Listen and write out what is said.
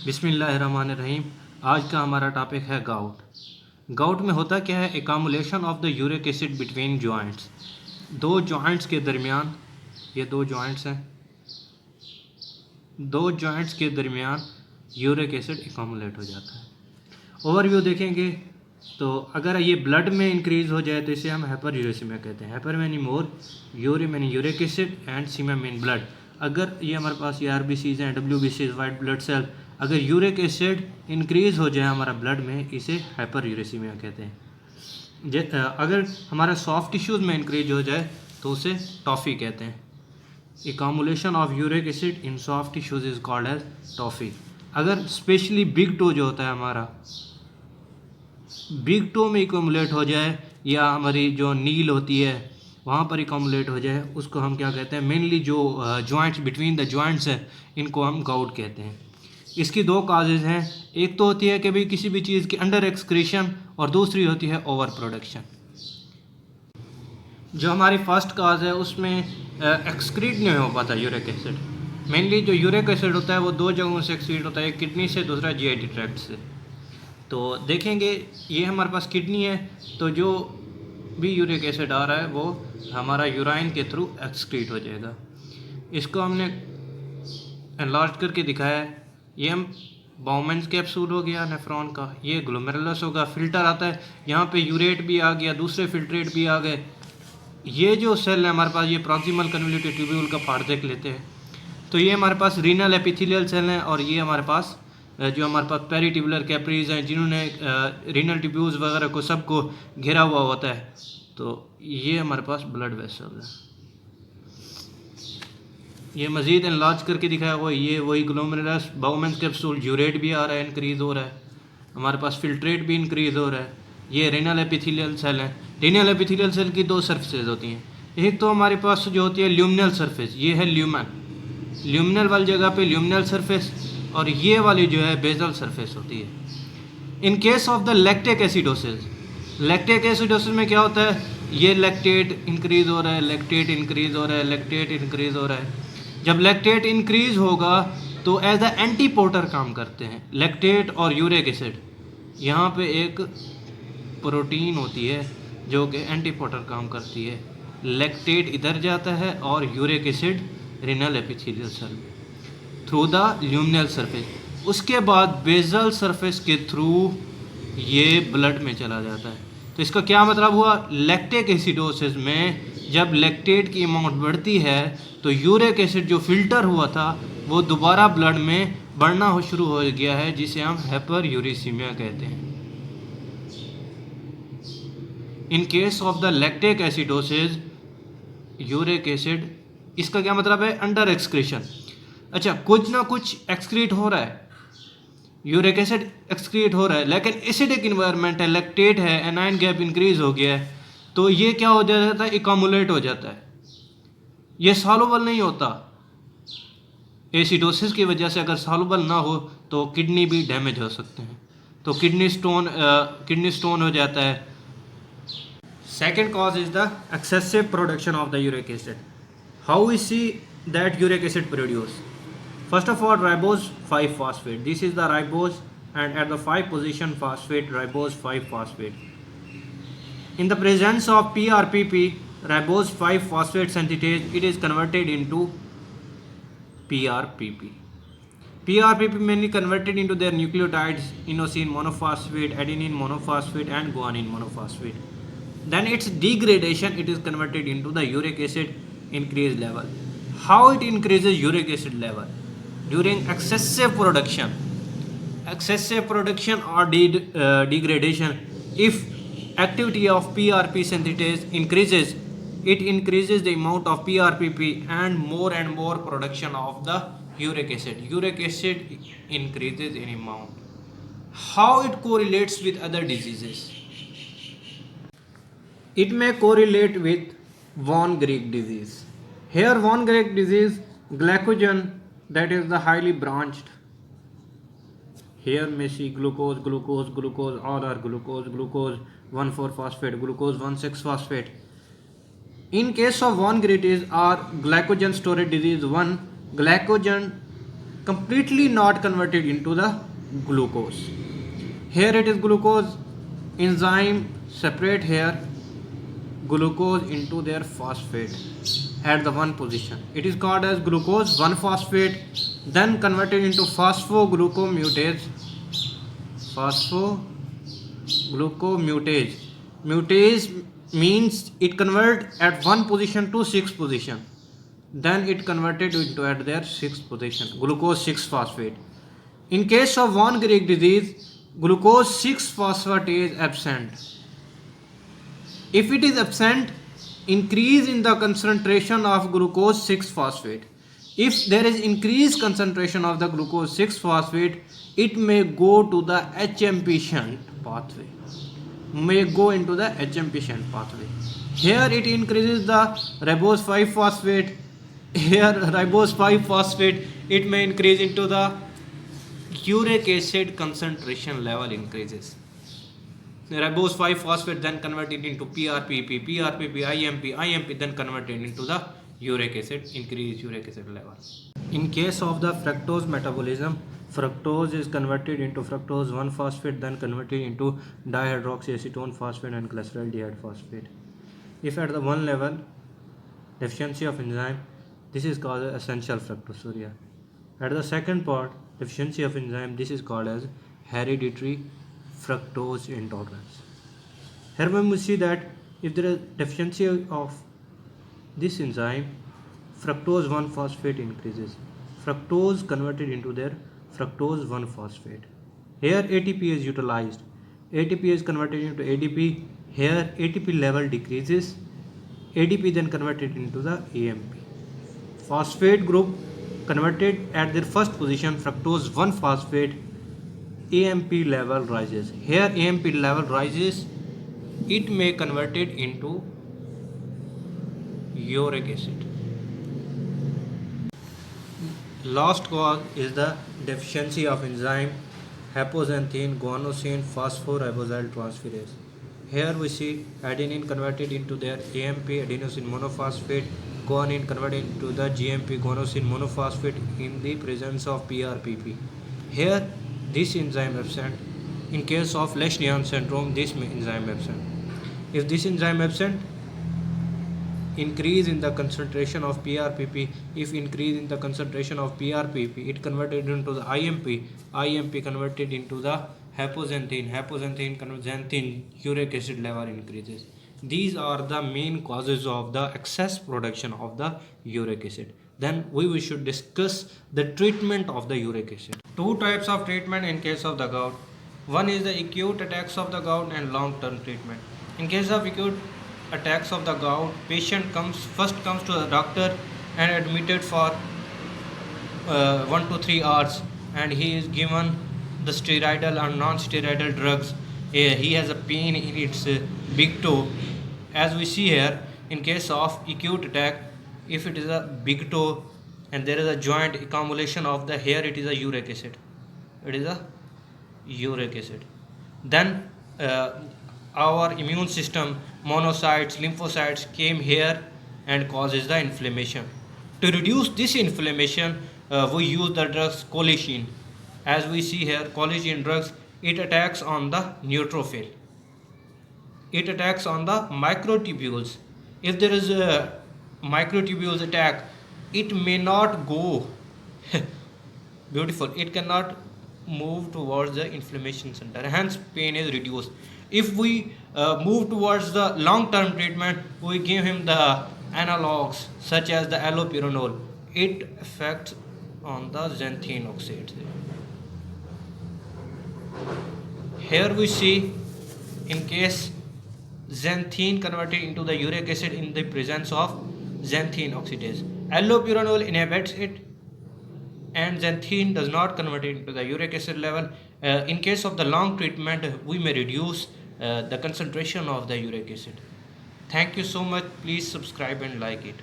बिस्मिल्लाहिर्रहमानिर्रहीम। आज का हमारा टॉपिक है गाउट। गाउट में होता क्या है? Accumulation of the uric acid between joints. दो जॉइंट्स के दरमियान, ये दो जॉइंट्स हैं, दो जॉइंट्स के दरमियान यूरिक एसिड एकामुलेट हो जाता है। ओवरव्यू देखेंगे तो अगर ये ब्लड में इंक्रीज़ हो जाए तो इसे हम हाइपर यूरेसीमिया कहते हैं। Hyper many more, Yuri many uric acid and Seema mean blood. अगर ये हमारे पास ये RBCs हैं, WBCs वाइट ब्लड सेल, अगर यूरिक एसिड इंक्रीज़ हो जाए हमारा ब्लड में, इसे हाइपर यूरेसीमिया कहते हैं। अगर हमारा सॉफ्ट टिश्यूज़ में इंक्रीज हो जाए तो उसे टॉफ़ी कहते हैं। Accumulation of uric acid in soft tissues is called as tophi. अगर स्पेशली बिग टो जो होता है हमारा, बिग टो में इकोमुलेट हो जाए या हमारी जो नील होती है वहाँ पर इकोमुलेट हो जाए, उसको हम क्या कहते हैं? मेनली जो जॉइंट्स बिटवीन द जॉइंट्स है, इनको हम गाउट कहते हैं। इसकी दो काजेज़ हैं। एक तो होती है कि भाई किसी भी चीज़ की अंडर एक्सक्रीशन, और दूसरी होती है ओवर प्रोडक्शन। जो हमारी फर्स्ट काज है उसमें एक्सक्रीट नहीं हो पाता यूरिक एसिड। मेनली जो यूरिक एसिड होता है वो दो जगहों से एक्सक्रीट होता है, एक किडनी से, दूसरा GI ट्रैक्ट से। तो देखेंगे ये हमारे पास किडनी है, तो जो भी यूरिक एसिड आ रहा है वो हमारा यूराइन के थ्रू एक्सक्रीट हो जाएगा। इसको हमने एनलार्ज करके दिखाया है। ये हम बाउमेंस कैप्सूल हो गया नेफ्रॉन का, ये ग्लोमेरुलस होगा, फिल्टर आता है, यहाँ पे यूरेट भी आ गया, दूसरे फिल्ट्रेट भी आ गए। ये जो सेल है हमारे पास, ये प्रॉक्सिमल कन्वोल्यूटेड ट्यूब्यूल का पार्ट देख लेते हैं। तो ये हमारे पास रीनल एपिथेलियल सेल हैं, और ये हमारे पास जो हमारे पास पेरीट्यूबुलर कैपरीज हैं, जिन्होंने रीनल ट्यूब्यूल्स वगैरह को सबको घेरा हुआ होता है। तो ये हमारे पास ब्लड वेसल है। ये मज़ीद एनलार्ज करके दिखाया हुआ, ये वही ग्लोमेरुलस, बाउमेंस कैप्सूल, यूरेट भी आ रहा है, इंक्रीज़ हो रहा है, हमारे पास फिल्ट्रेट भी इंक्रीज़ हो रहा है। ये रीनल एपिथेलियल सेल है। रीनल एपिथेलियल सेल की दो सरफेसेज होती हैं। एक तो हमारे पास जो होती है ल्यूमिनल सरफेस, ये है ल्यूमन, ल्यूमिनल वाली जगह पे ल्यूमिनल सरफेस, और ये वाली जो है बेजल सरफेस होती है। In case of the lactic acidosis, lactic acidosis में क्या होता है? ये लैक्टेट इंक्रीज़ हो रहा है, लैक्टेट इंक्रीज़ हो रहा है, लैक्टेट इंक्रीज़ हो रहा है। जब लैक्टेट इंक्रीज़ होगा तो एज अ एंटीपोर्टर काम करते हैं लैक्टेट और यूरिक एसिड। यहाँ पे एक प्रोटीन होती है जो कि एंटीपोर्टर काम करती है। लैक्टेट इधर जाता है और uric acid renal epithelial cell through the luminal surface. उसके बाद बेजल सरफेस के थ्रू ये ब्लड में चला जाता है। तो इसका क्या मतलब हुआ? लैक्टिक एसिडोसिस में जब लैक्टेट की अमाउंट बढ़ती है तो यूरिक एसिड जो फिल्टर हुआ था वो दोबारा ब्लड में बढ़ना शुरू हो गया है, जिसे हम हाइपर यूरेसीमिया कहते हैं। In case of the lactic acidosis uric acid, इसका क्या मतलब है? Under excretion. अच्छा, कुछ ना कुछ एक्सक्रीट हो रहा है, यूरिक एसिड एक्सक्रीट हो रहा है, लेकिन एसिडिक इन्वायरमेंट है, लैक्टेट है, एनाइन गैप इंक्रीज हो गया है, तो ये क्या हो जाता है? इकामुलेट हो जाता है। ये सॉल्युबल नहीं होता। एसिडोसिस की वजह से अगर सॉल्युबल ना हो तो किडनी भी डैमेज हो सकते हैं, तो किडनी स्टोन हो जाता है। Second cause is the excessive production of the uric acid. How we see that uric acid produce? First of all, ribose 5-phosphate. This is the ribose, and at the 5 position phosphate, ribose 5-phosphate. In the presence of PRPP, ribose 5-phosphate synthetase, it is converted into PRPP. PRPP mainly converted into their nucleotides inosine monophosphate, adenine monophosphate, and guanine monophosphate. Then its degradation, it is converted into the uric acid increased level. How it increases uric acid level? During excessive production or degradation, if activity of PRP synthetase increases, it increases the amount of PRPP and more production of the uric acid. Uric acid increases in amount. How it correlates with other diseases? It may correlate with von Grech disease. Here von Grech disease, glycogen, that is the highly branched. Here may see glucose, all are glucose, 1,4-phosphate, glucose 1,6-phosphate. In case of von Grech disease or glycogen storage disease 1, glycogen completely not converted into the glucose. Here it is glucose. Enzyme separate here glucose into their phosphate at the one position. It is called as glucose 1-phosphate, then converted into phosphoglucomutase. Phosphoglucomutase. Mutase means it convert at one position to 6 position. Then it converted into at their 6th position, glucose 6-phosphate. In case of von Wrigg disease, glucose 6-phosphate is absent. If it is absent, increase in the concentration of glucose 6-phosphate. If there is increased concentration of the glucose 6-phosphate, it may go to the HMP shunt pathway. Here it increases the ribose 5-phosphate. Here ribose 5-phosphate, it may increase into the uric acid concentration level increases. Ribose 5-phosphate then converted into PRPP, IMP then converted into the uric acid, increased uric acid level. In case of the fructose metabolism, fructose is converted into fructose 1-phosphate, then converted into dihydroxyacetone phosphate and glyceraldehyde phosphate. If at the one level deficiency of enzyme, this is called as essential fructosuria. At the second part, deficiency of enzyme, this is called as hereditary fructose intolerance. Here when we see that if there is deficiency of this enzyme, fructose 1-phosphate increases. Fructose converted into their fructose 1-phosphate. Here ATP is utilized. ATP is converted into ADP. Here ATP level decreases. ADP then converted into the AMP. Phosphate group converted at their first position, fructose 1-phosphate, AMP level rises. Here AMP level rises, it may convert it into uric acid. Last cause is the deficiency of enzyme hypoxanthine guanosine phosphoribosyl transferase. Here we see adenine converted into their AMP adenosine monophosphate, guanine converted into the GMP guanosine monophosphate in the presence of PRPP. Here this enzyme absent. In case of Lesch-Nyhan syndrome, this enzyme absent. If this enzyme absent, increase in the concentration of PRPP. If increase in the concentration of PRPP, it converted into the IMP converted into the hypoxanthine xanthine uric acid level increases. These are the main causes of the excess production of the uric acid. Then we should discuss the treatment of the uric acid. Two types of treatment in case of the gout. One is the acute attacks of the gout and long-term treatment. In case of acute attacks of the gout, patient first comes to the doctor and admitted for 1 to 3 hours, and he is given the steroidal or non-steroidal drugs. He has a pain in its big toe. As we see here, in case of acute attack, if it is a big toe and there is a joint accumulation of the hair, it is a uric acid. Then our immune system, monocytes, lymphocytes came here and causes the inflammation. To reduce this inflammation, we use the drugs colicin. As we see here, colicin drugs, it attacks on the neutrophil. It attacks on the microtubules. If there is a microtubules attack, it may not go beautiful. It cannot move towards the inflammation center. Hence, pain is reduced. If we move towards the long-term treatment, we give him the analogs such as the allopurinol. It affects on the xanthine oxide. Here we see, in case xanthine converted into the uric acid in the presence of xanthine oxidase. Allopurinol inhibits it, and xanthine does not convert it into the uric acid level. In case of the long treatment, we may reduce the concentration of the uric acid. Thank you so much. Please subscribe and like it.